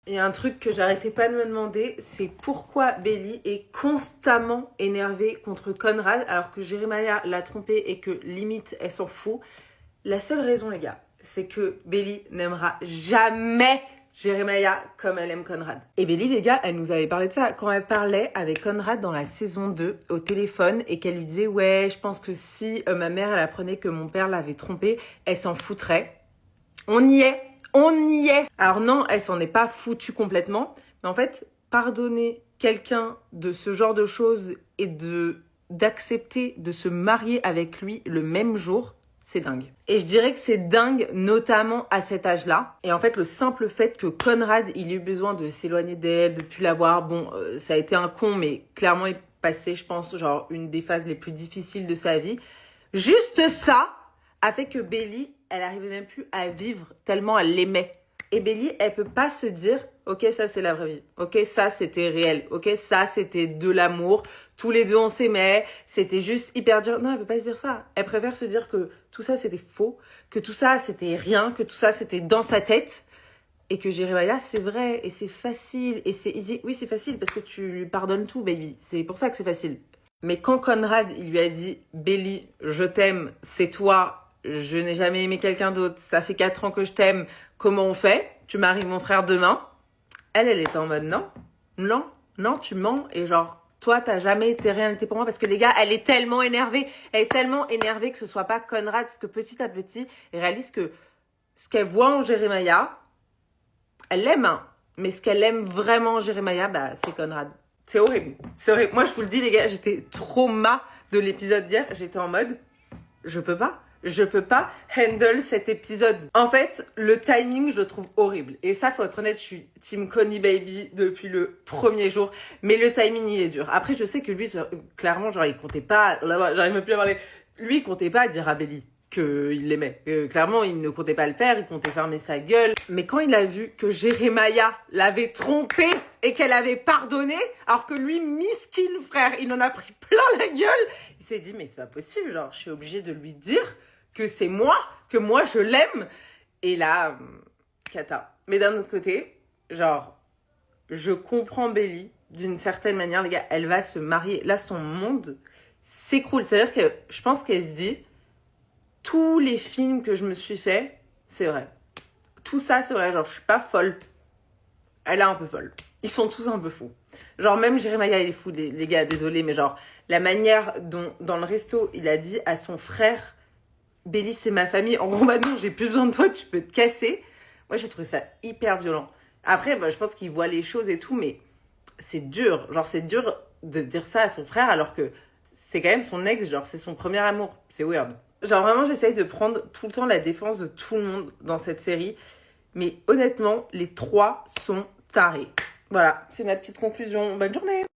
Il y a un truc que j'arrêtais pas de me demander, c'est pourquoi Belly est constamment énervée contre Conrad alors que Jeremiah l'a trompée et que limite elle s'en fout. La seule raison, les gars, c'est que Belly n'aimera jamais Jeremiah comme elle aime Conrad. Et Belly, les gars, elle nous avait parlé de ça quand elle parlait avec Conrad dans la saison 2 au téléphone et qu'elle lui disait « Ouais, je pense que si ma mère, elle apprenait que mon père l'avait trompée, elle s'en foutrait. » On y est. On y est. Alors non, elle s'en est pas foutue complètement. Mais en fait, pardonner quelqu'un de ce genre de choses et d'accepter de se marier avec lui le même jour, c'est dingue. Et je dirais que c'est dingue, notamment à cet âge-là. Et en fait, le simple fait que Conrad, il ait eu besoin de s'éloigner d'elle, de plus la voir, bon, ça a été un con, mais clairement, il passait, je pense, genre une des phases les plus difficiles de sa vie. Juste ça a fait que Belly, elle arrivait même plus à vivre tellement elle l'aimait. Et Belly, elle peut pas se dire, ok, ça c'est la vraie vie. Ok, ça c'était réel. Ok, ça c'était de l'amour. Tous les deux on s'aimait. C'était juste hyper dur. Non, elle peut pas se dire ça. Elle préfère se dire que tout ça c'était faux, que tout ça c'était rien, que tout ça c'était dans sa tête. Et que Jeremiah, c'est vrai, et c'est facile, et c'est easy. Oui, c'est facile parce que tu lui pardonnes tout, baby. C'est pour ça que c'est facile. Mais quand Conrad, il lui a dit, Belly, je t'aime, c'est toi. Je n'ai jamais aimé quelqu'un d'autre. Ça fait 4 ans que je t'aime. Comment on fait? Tu maries mon frère demain. Elle était en mode non, tu mens. Et genre, toi, t'as jamais été rien été pour moi. Parce que les gars, elle est tellement énervée. Elle est tellement énervée que ce soit pas Conrad. Parce que petit à petit, elle réalise que ce qu'elle voit en Jeremiah, elle l'aime, hein. Mais ce qu'elle aime vraiment en Jeremiah, bah, c'est Conrad. C'est horrible. C'est horrible. Moi, je vous le dis, les gars, j'étais trauma de l'épisode d'hier. J'étais en mode, je peux pas handle cet épisode. En fait, le timing, je le trouve horrible. Et ça, faut être honnête, je suis team Connie Baby depuis le premier jour. Mais le timing, il est dur. Après, je sais que lui, clairement, genre, il comptait pas, j'arrive même plus à parler. Lui, il comptait pas dire à Belly qu'il l'aimait. Clairement, il ne comptait pas le faire, il comptait fermer sa gueule. Mais quand il a vu que Jeremiah l'avait trompé et qu'elle avait pardonné, alors que lui, miskin frère, il en a pris plein la gueule, il s'est dit, mais c'est pas possible, genre, je suis obligée de lui dire que c'est moi, que moi je l'aime. Et là, cata. Mais d'un autre côté, genre, je comprends Belly d'une certaine manière, les gars, elle va se marier. Là, son monde s'écroule. C'est-à-dire que je pense qu'elle se dit, tous les films que je me suis fait, c'est vrai. Tout ça, c'est vrai. Genre, je suis pas folle. Elle est un peu folle. Ils sont tous un peu fous. Genre, même Jeremiah, il est fou, les gars, désolé, mais genre, la manière dont, dans le resto, il a dit à son frère, Belly, c'est ma famille. En gros, maintenant, j'ai plus besoin de toi, tu peux te casser. Moi, j'ai trouvé ça hyper violent. Après, bah, je pense qu'il voit les choses et tout, mais c'est dur. Genre, c'est dur de dire ça à son frère alors que c'est quand même son ex. Genre, c'est son premier amour. C'est weird. Genre, vraiment, j'essaye de prendre tout le temps la défense de tout le monde dans cette série. Mais honnêtement, les trois sont tarés. Voilà, c'est ma petite conclusion. Bonne journée!